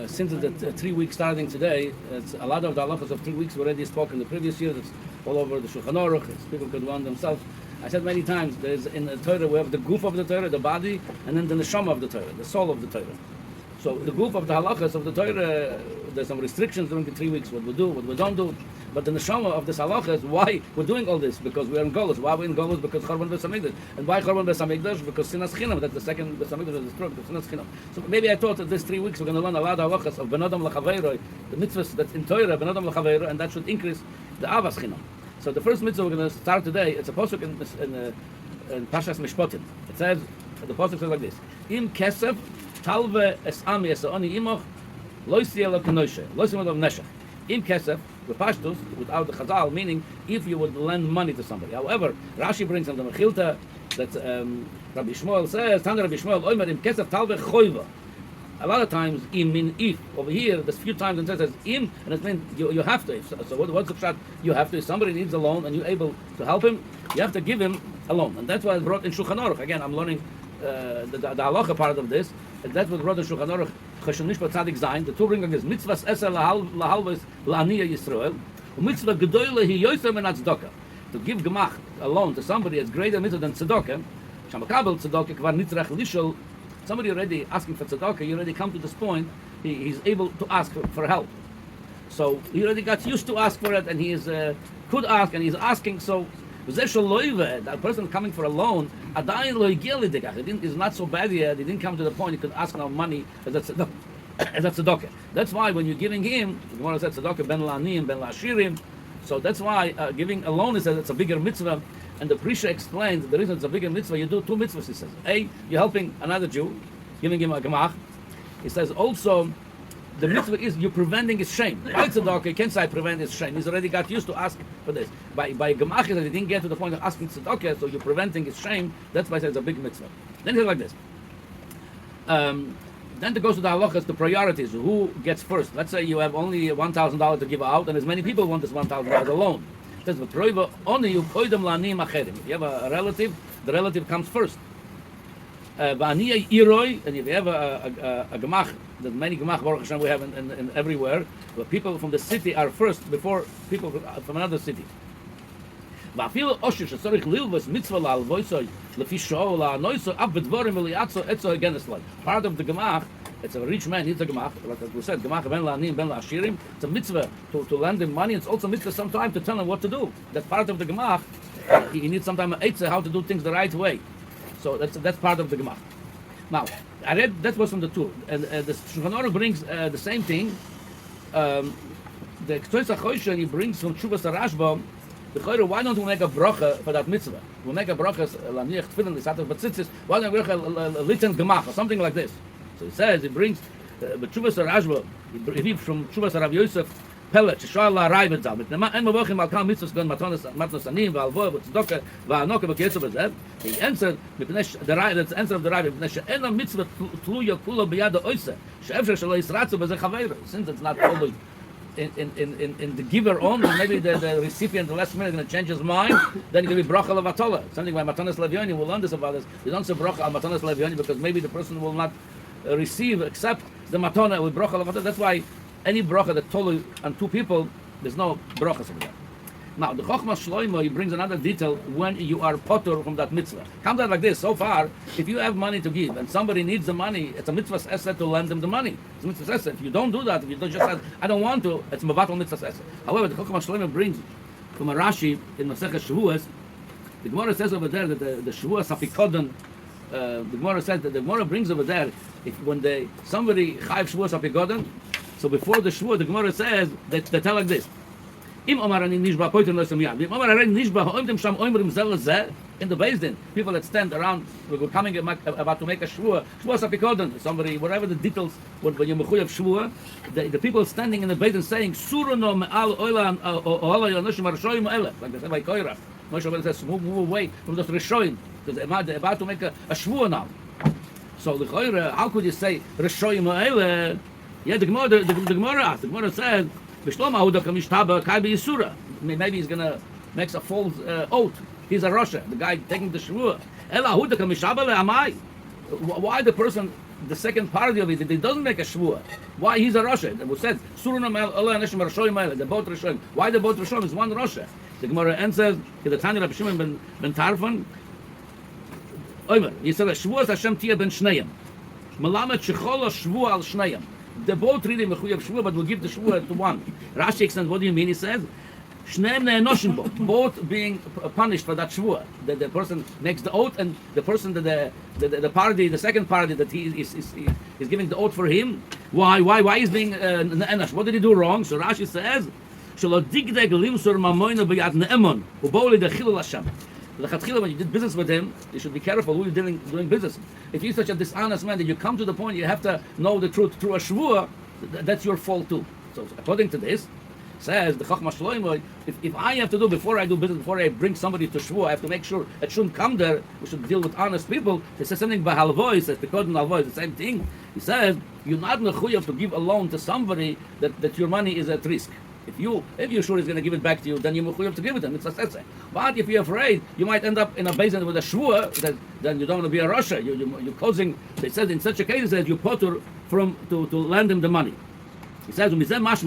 since it's 3 weeks starting today, it's a lot of the halachas of 3 weeks we already spoke in the previous year. It's all over the Shulchan Aruch. People could learn themselves. I said many times, there's in the Torah we have the goof of the Torah, the body, and then the neshama of the Torah, the soul of the Torah. So the goof of the halachas of the Torah, there's some restrictions during the 3 weeks, what we do, what we don't do. But the neshama of this halachas, why we're doing all this? Because we're in Golus. Why we're in Golus? Because Chorban Beis Hamikdash. And why Chorban Beis Hamikdash? Because Sinas Chinam. That's the second Beis Hamikdash is destroyed. Because Sinas Chinam. So maybe I thought that this 3 weeks we're going to learn a lot of halachas of Ben Adam L'Chaveiro, the mitzvahs that's in Torah, Ben Adam L'Chaveiro, and that should increase the Avas Chinam. So the first mitzvah we're going to start today, it's a pasuk in Pashas Mishpatim. It says, the pasuk says like this: Im kesef talve es ami es oni imoch loisi elo kenoshe loisi elo neshach. Im kesef, the pashtus, without the chazal, meaning if you would lend money to somebody. However, Rashi brings on the Mechilta that Rabbi Shmuel says, Tana Rabbi Shmuel, Oimer im kesef talve choiva. A lot of times, im mean if. Over here, there's few times it says im, and it means you have to. So what's the pshat? You have to. If somebody needs a loan and you're able to help him, you have to give him a loan. And that's why it's brought in Shulchan Aruch. Again, I'm learning the halacha part of this. And that's what brought in Shulchan Aruch. Cheshon Mishpat Tzadik Zayin. The two bring is mitzvahs eser lahalvos la'aniya Yisrael. Mitzvah gedoyle hi yoser min tzedakah. To give gemach a loan to somebody is greater mitzvah than tzedakah. Shamakabel tzedakah kvar nitzrach lishol. Somebody already asking for tzedakah, you already come to this point, he's able to ask for help. So he already got used to ask for it, and he is could ask, and he's asking. So that person coming for a loan, is not so bad yet. He didn't come to the point he could ask now money as a tzedakah. That's why when you're giving him, the Gemara said tzedakah ben la'anim ben la'ashirim. So that's why giving a loan is it's a bigger mitzvah. And the Prisha explains the reason it's a bigger mitzvah. You do two mitzvahs. He says, A, you're helping another Jew, giving him a gemach. He says also, the mitzvah is you're preventing his shame. By tzedakah, you can't say prevent his shame. He's already got used to ask for this. By gemach, he didn't get to the point of asking tzedakah, so you're preventing his shame. That's why I say it's a big mitzvah. Then he's like this. Then it goes to the halachas, the priorities. Who gets first? Let's say you have only $1,000 to give out, and as many people want this $1,000 alone. Says only you if you have a relative, the relative comes first. And if you have a gemach, the many gemach Baruch Hashem we have in everywhere, but people from the city are first before people from another city. Part of the gemach, it's a rich man needs a gemach, like we said, gemach ben la'anim ben la'ashirim. It's a mitzvah to lend him money. It's also a mitzvah sometimes to tell him what to do. That's part of the gemach. He needs sometimes an eitzah how to do things the right way. So that's part of the gemach. Now, I read that was from the two, and the Shulchan Aruch brings the same thing. The Ktosha Choshen he brings from Tshuvas Rashba. Why don't we make a bracha for that mitzvah? We make a bracha laniach tefillin lisatos batzitzis. Why don't we make a liten gemach or something like this? So he says, he brings Tshuvas Rashba, he from Tshuvas Rav Yosef Pellet, Shishal Raivet Zal. Mit nema en mavochim al kal mitzvahs ben matnos anim v'alvoy v'tzedakah v'anoka v'kiyetzu b'zev. He answered, that's the answer of the Raivet. Mipnei she'en mitzvah tluya kula b'yad ha'oiseh she'efshar shelo yisratzu b'zeh chaveiro. Since it's not always in the giver only, maybe the recipient the last minute is going to change his mind, then it will be bracha levatola. Something like Matanas Levioni, we'll learn this about this. You don't say bracha al Matanas Levioni because maybe the person will not receive except the matana with bracha levatola. That's why any bracha that tolu on two people, there's no brachas over there. Now the Chochmah Shloimo, he brings another detail when you are potter from that mitzvah. Comes out like this. So far, if you have money to give and somebody needs the money, it's a mitzvah esed to lend them the money. It's a mitzvah esed. If you don't do that, if you don't just say, I don't want to, it's mevatel mitzvah esed. However, the Chochmah Shloimo brings from a Rashi in Masechah Shavuos, the Gemara says over there that the Shavuos Afikodon, the Gemara says that the Gemara brings over there, if when somebody chayiv Shavuos Afikodon, so before the Shavuot, the Gemara says that they tell like this. In the Beis Din, people that stand around, we're coming about to make a shvua sapikodan, somebody, whatever the details, when you're mechuyev shvua, the people standing in the Beis Din saying, Surano me'al oilan ola yonoshim arshoyim ele, like they say by Koirach. Moshe Rabbeinu says, move away from those rishoyim, because they're about to make a shvua now. So the Koirach, how could you say rishoyim ele? Yeah, the Gemara says, maybe he's going to make a false oath. He's a Rasha, the guy taking the Shvuah. Why the person the second party of it, that he doesn't make a shvua. Why? He's a Rasha. It says, Surunam Allah Neshim Rashoyim, the both Rashoyim. Why the both Rashoyim? Is one Rasha. The Gemara answers, the Tanya Rabbi Shimon ben Tarfon, Oimer, he said, Shvua Hashem Tia ben Shneim. Malamet Shechol Shvua al Shneim. The both really mechuyev shvua, but we'll give the shvua to one. Rashi extends, what do you mean? He says, Shneim ne'enoshim bo, both being punished for that shvua. The person makes the oath, and the person that the party, the second party that he is giving the oath for him. Why is being ne'enosh? What did he do wrong? So Rashi says, Shelo digdeg limsur mamoyna b'yad ne'emon uboli dechilul Hashem. When you did business with him, you should be careful who you're doing business. If you're such a dishonest man that you come to the point you have to know the truth through a shvua, that's your fault too. So according to this, says the Chachma Shloimo, if I have to do before I do business, before I bring somebody to shvua, I have to make sure it shouldn't come there. We should deal with honest people. He says something by halvoy. He says because halvoy is the same thing. He says you're not mechuyev to give a loan to somebody that your money is at risk. If you're sure he's going to give it back to you, then you're mechuyev to give it to him. It's a seseh. But if you're afraid, you might end up in a basin with a shvua. Then you don't want to be a Rasha. You're causing. They said in such a case, that you potter from to lend him the money. He says, I'm reading the Chachma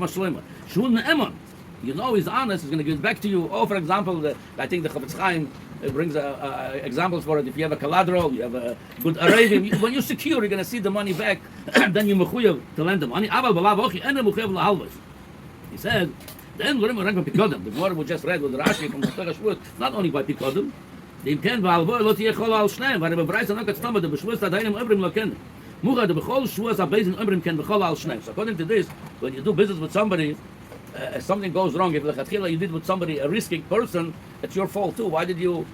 Shlomo. Shul ne'eman. You know he's honest. He's going to give it back to you. Or for example, I think the Chavetz Chaim brings examples for it. If you have a collateral, you have a good Arabian. When you're secure, you're going to see the money back. Then you're mechuyev to lend the money. He said, then we're going to pikodem. The Gemara we just read with Rashi from the Shvut, not only by pikodem. The intent v'alvoy lo tiyeh chol al shneim. V'are b'brayz anakat stamad the b'shvus tadayim obrim lo ken. Mucha the b'chol shvus abezin obrim ken b'chol al shneim. So according to this, when you do business with somebody, something goes wrong. If lechatchila you did with somebody a risky person, it's your fault too. Why did you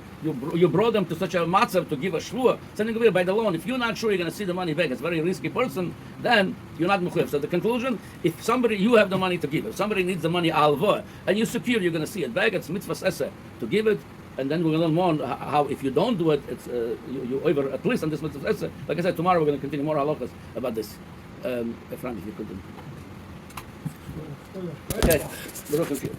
brought them to such a matzav to give a shvua? Something to be by the loan. If you're not sure you're going to see the money back, it's a very risky person. Then you're not mechuyev. So the conclusion: if somebody you have the money to give, if somebody needs the money alva, and you're secure you're going to see it back, it's mitzvah seseh to give it. And then we're going to learn more how if you don't do it, it's you over at least on this mitzvah seseh. Like I said, tomorrow we're going to continue more halachas about this. Frank, if you could. Okay, Baruch Hashem.